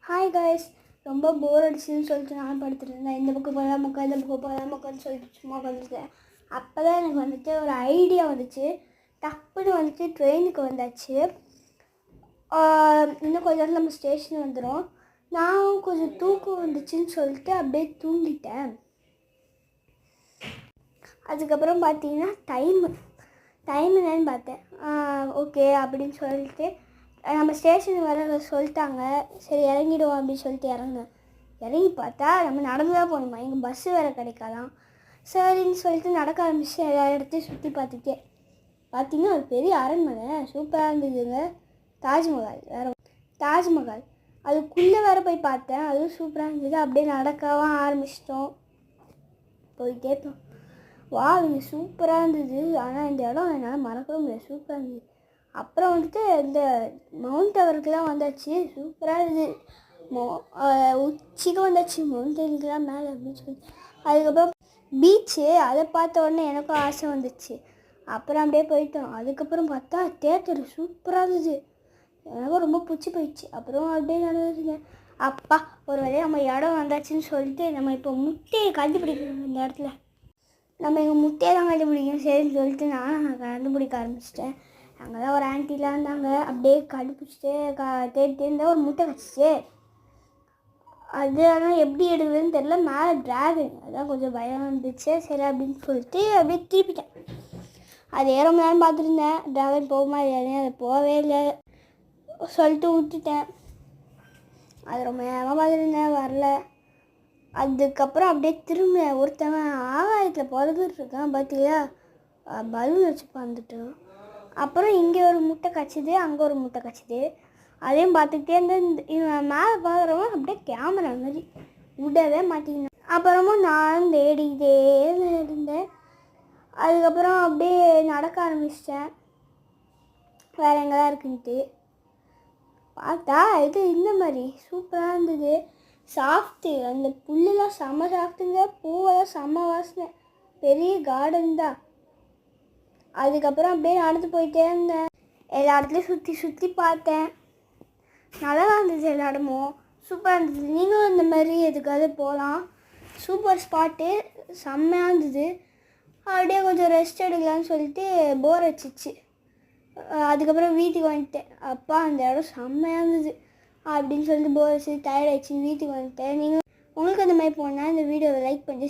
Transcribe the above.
Hi guys, ரொம்ப போர் அடிச்சுன்னு சொல்லிட்டு நான் படுத்துட்டு இருந்தேன். இந்த பக்கம் போகலாம் மக்கள், இந்த பக்கம் போகலாம் மக்கள்னு சொல்லிட்டு சும்மா உட்காந்துருக்கேன். அப்போ தான் எனக்கு வந்துட்டு ஒரு ஐடியா வந்துச்சு. டப்புன்னு வந்துட்டு ட்ரெயினுக்கு வந்தாச்சு. இன்னும் கொஞ்சம் நேரம் நம்ம ஸ்டேஷன் வந்துடும். நான் கொஞ்சம் தூக்கம் வந்துச்சுன்னு சொல்லிட்டு அப்படியே தூங்கிட்டேன். அதுக்கப்புறம் பார்த்தீங்கன்னா டைம் என்னன்னு பார்த்தேன். ஓகே அப்படின்னு சொல்லிட்டு நம்ம ஸ்டேஷன் வர சொல்லிட்டாங்க. சரி இறங்கிடுவோம் அப்படின்னு சொல்லிட்டு இறங்கி பார்த்தா நம்ம நடந்து தான் போகணுமா, எங்கள் பஸ்ஸு வேறு கிடைக்காதான். சரின்னு சொல்லிட்டு நடக்க ஆரம்பிச்சு எல்லா இடத்தையும் சுற்றி பார்த்துட்டே பார்த்தீங்கன்னா ஒரு பெரிய அரண்மனை சூப்பராக இருந்ததுங்க. தாஜ்மஹால் அதுக்குள்ளே வேறு போய் பார்த்தேன். அதுவும் சூப்பராக இருந்தது. அப்படியே நடக்கவும் ஆரம்பிச்சிட்டோம். போயிட்டே இருந்தோம். வா, இது சூப்பராக இருந்தது. ஆனால் இந்த இடம் என்னால் மறக்கவே முடியாது, சூப்பராக இருந்தது. அப்புறம் வந்துட்டு இந்த மவுண்ட் டவருக்குலாம் வந்தாச்சு. சூப்பராக இருந்தது. உச்சிக்கு வந்தாச்சு, மவுண்டனுக்குலாம் மேலே அப்படின்னு சொல்லி. அதுக்கப்புறம் பீச்சு அதை பார்த்த உடனே எனக்கும் ஆசை வந்துச்சு. அப்புறம் அப்படியே போயிட்டோம். அதுக்கப்புறம் பார்த்தா தேட்டரு சூப்பராக இருந்தது. எனக்கும் ரொம்ப பிடிச்சி போயிடுச்சு. அப்புறம் அப்படியே நடந்துருங்க. அப்பா, ஒரு வழியாக நம்ம இடம் வந்தாச்சுன்னு சொல்லிட்டு நம்ம இப்போ முட்டையை கண்டுபிடிக்கணும். இந்த இடத்துல நம்ம எங்கள் முட்டையை தான் கண்டுபிடிக்கணும் சரின்னு சொல்லிட்டு நான் கண்டுபிடிக்க ஆரம்பிச்சிட்டேன். அங்கே தான் ஒரு ஆன்ட்டிலாம் இருந்தாங்க. அப்படியே கண்டுபிடிச்சிட்டு தேடிட்டு இருந்தால் ஒரு முட்டை வச்சிச்சு. அது ஆனால் எப்படி எடுக்கிறதுன்னு தெரில. மேலே ட்ராகன், அதான் கொஞ்சம் பயம் இருந்துச்சு. சரி அப்படின்னு சொல்லிட்டு அப்படியே திருப்பிட்டேன். அது ரொம்ப நேரம் பார்த்துருந்தேன், ட்ராகன் போகுமா இல்லைன்னு. அது போகவே இல்லை சொல்லிட்டு விட்டுட்டேன். அது ரொம்ப நேரமாக பார்த்துருந்தேன், வரல. அதுக்கப்புறம் அப்படியே திரும்ப ஒருத்தவன் ஆகாயத்தில் பிறந்துட்டு இருக்கான் பார்த்தியா, பலூன் வச்சு பறந்துட்டோம். அப்புறம் இங்கே ஒரு முட்டை கச்சிது, அங்கே ஒரு முட்டை கச்சிது. அதையும் பார்த்துக்கிட்டே இருந்து மேலே பார்க்குறவன் அப்படியே கேமரா மாதிரி விடவே மாட்டேங்க. அப்புறமும் நானும் தேடிக்கிட்டே இருந்தேன். அதுக்கப்புறம் அப்படியே நடக்க ஆரம்பிச்சிட்டேன் வேறு எங்கெல்லாம் இருக்குன்ட்டு. பார்த்தா இது இந்த மாதிரி சூப்பராக இருந்தது. சாஃப்ட்டு, அந்த புல்லெலாம் செம்ம சாஃப்ட்டுங்க. பூவெல்லாம் செம்ம வாசனை. பெரிய கார்டன் தான். அதுக்கப்புறம் அப்படியே நடந்து போயிட்டே இருந்தேன். எல்லா இடத்துலையும் சுற்றி பார்த்தேன். நல்லா இருந்துச்சு. எல்லா இடமும் சூப்பராக இருந்தது. நீங்களும் இந்த மாதிரி எதுக்காவது போகலாம். சூப்பர் ஸ்பாட்டு, செம்மையாக இருந்தது. அப்படியே கொஞ்சம் ரெஸ்ட் எடுக்கலான்னு சொல்லிட்டு போர் அடிச்சிச்சு. அதுக்கப்புறம் வீட்டுக்கு வந்துட்டேன். அப்பா, அந்த இடம் செம்மையாக இருந்தது அப்படின்னு சொல்லிட்டு போர் அடிச்சு டயர்ட் ஆகிடுச்சு, வீட்டுக்கு வந்துட்டேன். உங்களுக்கு அந்த மாதிரி போனால் இந்த வீடியோவை லைக் பண்ணி